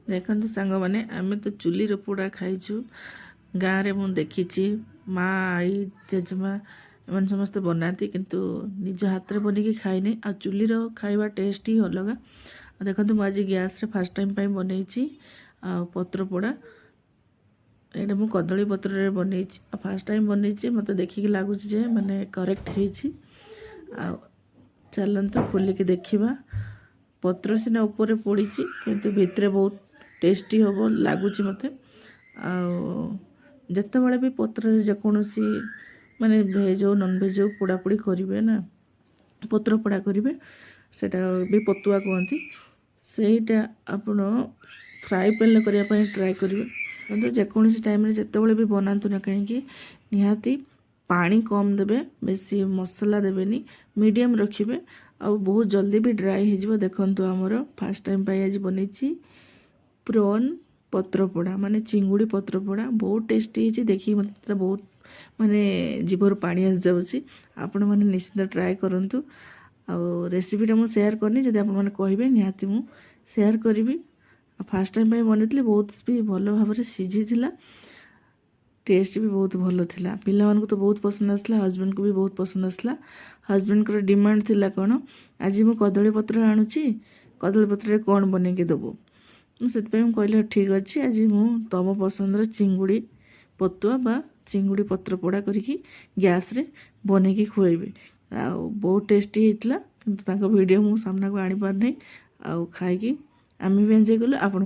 देखो सांग मैंने आम तो चुली पोड़ा खाइचु गाँव में मुझे देखी माँ आई जेजेमा एम समस्ते बनाती किंतु निज हाथ में बन खाई आ चुली खाଇବା टेस्ट ही अलग। देखो मुझे आज गैस फास्ट टाइम बनई पत्र पोड़ा ये मुझे कदली पत्र बनई फास्ट टाइम बनई मत देखिक लगुच माने करेक्ट हो। चलतु खोलिक देखा पत्र सीना ऊपर पड़ी किंतु भितर बहुत टेस्टी हम लगुच मत जिते बड़े भी पत्र जेकोसी माने भेज हो नॉन भेज हो पोड़ापोड़ी करेंगे ना पत्र पोड़ा करेंगे सेटा भी पतुआ कहती सेटा आपण फ्राए पैन करने ट्राए करेंगे मतलब जेकोसी टाइम जिते बड़े भी बनातु ना कहीं निहाती पानी कम देवे बेसी मसला देवेनी मीडियम रखिए आ बहुत जल्दी भी ड्राई हो देखु आमर फास्ट टाइम आज बनई प्रॉन पत्र पोड़ा माने चिंगुड़ी पत्र पोड़ा बहुत टेस्टी है देखिए मतलब बहुत माने जीवर पानी आस जाऊँगी आपण मैंने निश्चित ट्राए करूँ रेसिपीटा मुझे सेयार करनी जब आपने कहे निहाती मु सेयार करी फास्ट टाइम बनई बहुत भी भल भाव सीझी टेस्ट भी बहुत भल था पिला तो बहुत पसंद आसला हजबैंड को भी बहुत पसंद आसला हजबैंड को डिमांड थिला कौन आज मु कदली पत्र आणुची कदली पत्र कौन बन के देबो से कहली ठीक अच्छे आज मु तुम पसंद चिंगुड़ी पतुआ बा चिंगुड़ी पत्र पोड़ा करके गैस रे बनई खुएबी आ बहुत टेस्टी होता किंतु वीडियो मु सामना को आनी पार नहीं आ खाई आम भी एंजॉय कलु आप।